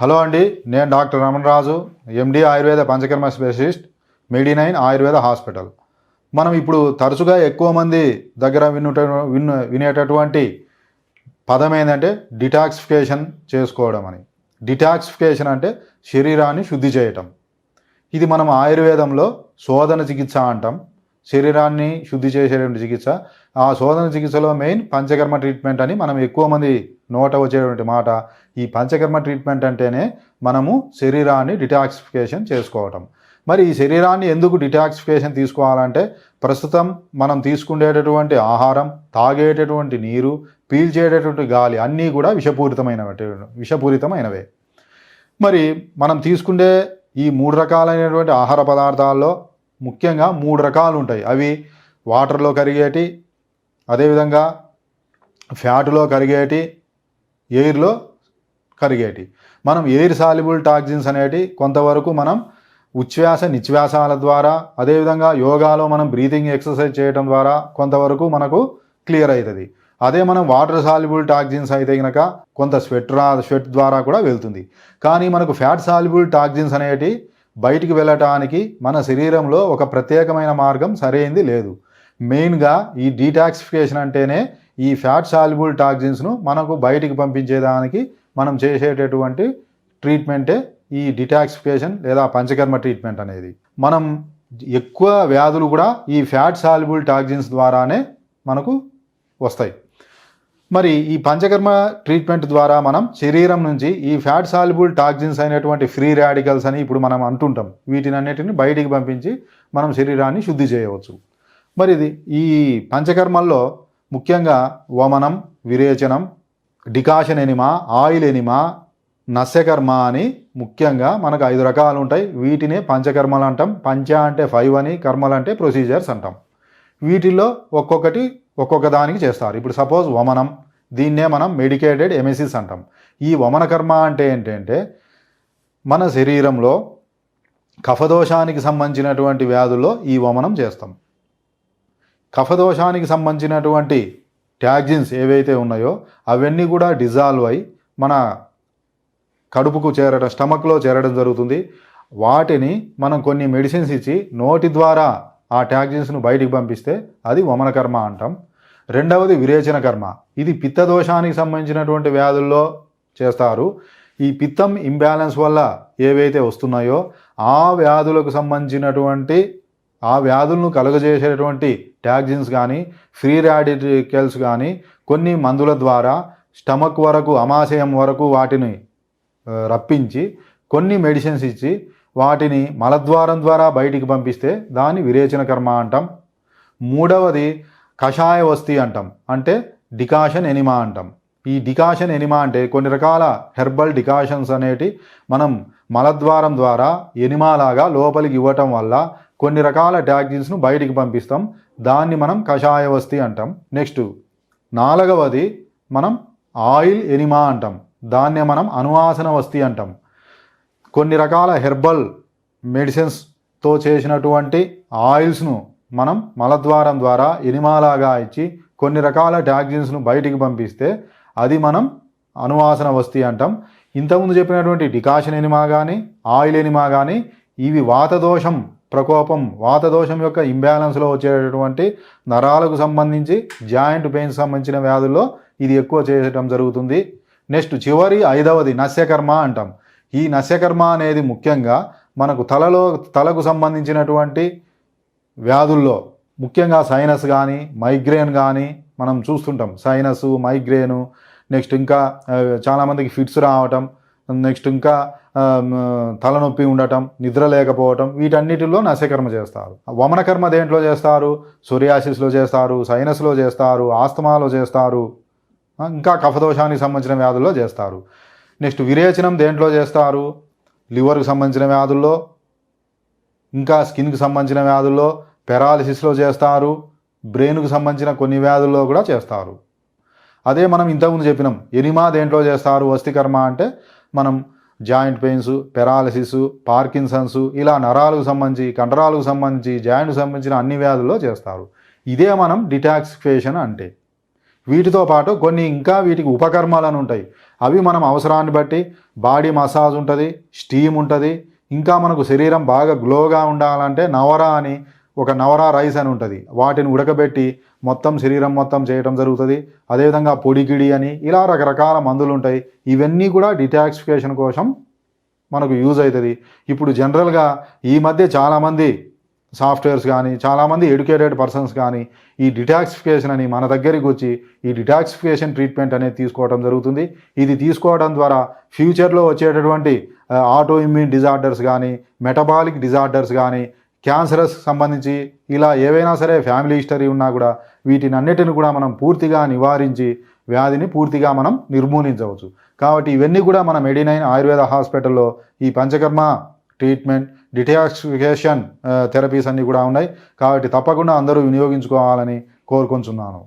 Hello అండి, నేను doctor Ramana Raju, ఎండి Ayurveda panchakarma specialist, మెడి9 Ayurveda hospital. మనం ఇప్పుడు తరచుగా ఎక్కువ మంది దగ్గర వినేటటువంటి పదం ఏంటంటే డిటాక్సిఫికేషన్ చేసుకోవడం అని. డిటాక్సిఫికేషన్ అంటే శరీరాన్ని శుద్ధి చేయటం. ఇది మనం ఆయుర్వేదంలో శోధన చికిత్స అంటాం. శరీరాన్ని శుద్ధి చేసేటువంటి చికిత్స. ఆ శోధన చికిత్సలో మెయిన్ పంచకర్మ ట్రీట్మెంట్ అని మనం ఎక్కువ మంది నోట వచ్చేటువంటి మాట. ఈ పంచకర్మ ట్రీట్మెంట్ అంటేనే మనము శరీరాన్ని డిటాక్సిఫికేషన్ చేసుకోవటం. మరి ఈ శరీరాన్ని ఎందుకు డిటాక్సిఫికేషన్ తీసుకోవాలంటే ప్రస్తుతం మనం తీసుకునేటటువంటి ఆహారం, తాగేటటువంటి నీరు, పీల్చేటటువంటి గాలి అన్నీ కూడా విషపూరితమైనవే. మరి మనం తీసుకునే ఈ 3 రకాలైనటువంటి ఆహార పదార్థాల్లో ముఖ్యంగా 3 రకాలు ఉంటాయి. అవి వాటర్లో కరిగేటి, అదేవిధంగా ఫ్యాటులో కరిగేటి, ఎయిర్లో కరిగేటి. మనం ఎయిర్ సాల్యుబుల్ టాక్సిన్స్ అనేటి కొంతవరకు మనం ఉచ్ఛ్వాస నిశ్వాసాల ద్వారా, అదేవిధంగా యోగాలో మనం బ్రీతింగ్ ఎక్సర్సైజ్ చేయడం ద్వారా కొంతవరకు మనకు క్లియర్ అవుతుంది. అదే మనం వాటర్ సాల్యుబుల్ టాక్సిన్స్ అయితే కనుక కొంత స్వెట్ ద్వారా కూడా వెళ్తుంది. కానీ మనకు ఫ్యాట్ సాల్యుబుల్ టాక్సిన్స్ అనేటి బయటికి వెళ్ళటానికి మన శరీరంలో ఒక ప్రత్యేకమైన మార్గం సరైనది లేదు. మెయిన్గా ఈ డీటాక్సిఫికేషన్ అంటేనే ఈ ఫ్యాట్ సాల్యుబుల్ టాక్సిన్స్ను మనకు బయటికి పంపించేదానికి మనం చేసేటటువంటి ట్రీట్మెంటే ఈ డిటాక్సిఫికేషన్ లేదా పంచకర్మ ట్రీట్మెంట్ అనేది. మనం ఎక్కువ వ్యాధులు కూడా ఈ ఫ్యాట్ సాల్యుబుల్ టాక్సిన్స్ ద్వారానే మనకు వస్తాయి. మరి ఈ పంచకర్మ ట్రీట్మెంట్ ద్వారా మనం శరీరం నుంచి ఈ ఫ్యాట్ సాల్యుబుల్ టాక్సిన్స్ అయినటువంటి ఫ్రీ రాడికల్స్ అని ఇప్పుడు మనం అంటుంటాం, వీటినన్నిటిని బయటికి పంపించి మనం శరీరాన్ని శుద్ధి చేయవచ్చు. మరి ఈ పంచకర్మల్లో ముఖ్యంగా వమనం, విరేచనం, డికాషన్ ఎనిమా, ఆయిల్ ఎనిమా, నస్యకర్మ అని ముఖ్యంగా మనకు 5 రకాలు ఉంటాయి. వీటినే పంచకర్మలు అంటాం. పంచ అంటే 5 అని, కర్మలు అంటే ప్రొసీజర్స్ అంటాం. వీటిల్లో ఒక్కొక్క దానికి చేస్తారు. ఇప్పుడు సపోజ్ వమనం, దీన్నే మనం మెడికేటెడ్ ఎమెసిస్ అంటాం. ఈ వమన కర్మ అంటే ఏంటంటే మన శరీరంలో కఫదోషానికి సంబంధించినటువంటి వ్యాధుల్లో ఈ వమనం చేస్తాం. కఫదోషానికి సంబంధించినటువంటి టాక్సిన్స్ ఏవైతే ఉన్నాయో అవన్నీ కూడా డిజాల్వ్ అయి మన కడుపుకు చేరడం, స్టమక్లో చేరడం జరుగుతుంది. వాటిని మనం కొన్ని మెడిసిన్స్ ఇచ్చి నోటి ద్వారా ఆ టాక్సిన్స్ను బయటికి పంపిస్తే అది వమన కర్మ అంటాం. రెండవది విరేచన కర్మ. ఇది పిత్తదోషానికి సంబంధించినటువంటి వ్యాధుల్లో చేస్తారు. ఈ పిత్తం ఇంబ్యాలెన్స్ వల్ల ఏవైతే వస్తున్నాయో ఆ వ్యాధులకు సంబంధించినటువంటి ఆ వ్యాధులను కలుగజేసేటువంటి టాక్సిన్స్ కానీ, ఫ్రీ రాడికల్స్ కానీ కొన్ని మందుల ద్వారా స్టమక్ వరకు, అమాశయం వరకు వాటిని రప్పించి కొన్ని మెడిసిన్స్ ఇచ్చి వాటిని మలద్వారం ద్వారా బయటికి పంపిస్తే దాన్ని విరేచన కర్మ అంటాం. మూడవది కషాయ వస్తి అంటాం, అంటే డికాషన్ ఎనిమా అంటాం. ఈ డికాషన్ ఎనిమా అంటే కొన్ని రకాల హెర్బల్ డికాషన్స్ అనేటి మనం మలద్వారం ద్వారా ఎనిమాలాగా లోపలికి ఇవ్వటం వల్ల కొన్ని రకాల టాక్సిన్స్ను బయటికి పంపిస్తాం. దాన్ని మనం కషాయ వస్తి అంటాం. నెక్స్ట్ 4వది మనం ఆయిల్ ఎనిమా అంటాం. దాన్నే మనం అనువాసన వస్తి అంటాం. కొన్ని రకాల హెర్బల్ మెడిసిన్స్తో చేసినటువంటి ఆయిల్స్ను మనం మలద్వారం ద్వారా ఎనిమాలాగా ఇచ్చి కొన్ని రకాల టాక్సిన్స్ను బయటికి పంపిస్తే అది మనం అనువాసన వస్తి అంటాం. ఇంతకుముందు చెప్పినటువంటి డికాషన్ ఎనిమా కానీ, ఆయిల్ ఎనిమా కానీ ఇవి వాతదోషం ప్రకోపం, వాతదోషం యొక్క ఇంబ్యాలెన్స్లో వచ్చేటటువంటి నరాలకు సంబంధించి, జాయింట్ పెయిన్స్ సంబంధించిన వ్యాధుల్లో ఇది ఎక్కువ చేయడం జరుగుతుంది. నెక్స్ట్ చివరి 5వది నస్యకర్మ అంటాం. ఈ నస్యకర్మ అనేది ముఖ్యంగా మనకు తలకు సంబంధించినటువంటి వ్యాధుల్లో ముఖ్యంగా సైనస్ కానీ, మైగ్రేన్ కానీ మనం చూస్తుంటాం. సైనస్, మైగ్రేను, నెక్స్ట్ ఇంకా చాలామందికి ఫిట్స్ రావటం, నెక్స్ట్ ఇంకా తలనొప్పి ఉండటం, నిద్ర లేకపోవటం, వీటన్నిటిలో నస్యకర్మ చేస్తారు. వమన కర్మ దేంట్లో చేస్తారు? సోరియాసిస్లో చేస్తారు, సైనస్లో చేస్తారు, ఆస్తమాలో చేస్తారు, ఇంకా కఫదోషానికి సంబంధించిన వ్యాధుల్లో చేస్తారు. నెక్స్ట్ విరేచనం దేంట్లో చేస్తారు? లివర్కి సంబంధించిన వ్యాధుల్లో, ఇంకా స్కిన్కి సంబంధించిన వ్యాధుల్లో, పెరాలిసిస్లో చేస్తారు, బ్రెయిన్కు సంబంధించిన కొన్ని వ్యాధుల్లో కూడా చేస్తారు. అదే మనం ఇంతకుముందు చెప్పినాం ఎనిమా దేంట్లో చేస్తారు? వస్తికర్మ అంటే మనం జాయింట్ పెయిన్స్, పెరాలిసిస్, పార్కిన్సన్స్ ఇలా నరాలకు సంబంధించి, కండరాలకు సంబంధించి, జాయింట్కు సంబంధించిన అన్ని వ్యాధుల్లో చేస్తారు. ఇదే మనం డిటాక్సిఫికేషన్ అంటే. వీటితో పాటు కొన్ని ఇంకా వీటికి ఉపకర్మాలను ఉంటాయి. అవి మనం అవసరాన్ని బట్టి బాడీ మసాజ్ ఉంటుంది, స్టీమ్ ఉంటుంది. ఇంకా మనకు శరీరం బాగా గ్లోగా ఉండాలంటే నవరా అని ఒక నవరా రైస్ అని ఉంటుంది, వాటిని ఉడకబెట్టి మొత్తం శరీరం మొత్తం చేయడం జరుగుతుంది. అదేవిధంగా పొడికిడి అని ఇలా రకరకాల మందులు ఉంటాయి. ఇవన్నీ కూడా డిటాక్సిఫికేషన్ కోసం మనకు యూజ్ అవుతుంది. ఇప్పుడు జనరల్గా ఈ మధ్య చాలామంది సాఫ్ట్వేర్స్ కానీ చాలామంది ఎడ్యుకేటెడ్ పర్సన్స్ కానీ ఈ డిటాక్సిఫికేషన్ అని మన దగ్గరికి వచ్చి ఈ డిటాక్సిఫికేషన్ ట్రీట్మెంట్ అనేది తీసుకోవడం జరుగుతుంది. ఇది తీసుకోవడం ద్వారా ఫ్యూచర్లో వచ్చేటటువంటి ఆటో ఇమ్యూన్ డిజార్డర్స్ కానీ, మెటబాలిక్ డిజార్డర్స్ కానీ, క్యాన్సరస్ సంబంధించి ఇలా ఏవైనా సరే ఫ్యామిలీ హిస్టరీ ఉన్నా కూడా వీటిని అన్నిటిని కూడా మనం పూర్తిగా నివారించి వ్యాధిని పూర్తిగా మనం నిర్మూలించవచ్చు. కాబట్టి ఇవన్నీ కూడా మన మెడి9 ఆయుర్వేద హాస్పిటల్లో ఈ పంచకర్మ ట్రీట్మెంట్, డిటాక్సిఫికేషన్ థెరపీస్ అన్నీ కూడా ఉన్నాయి. కాబట్టి తప్పకుండా అందరూ వినియోగించుకోవాలని కోరుకుంటున్నాను.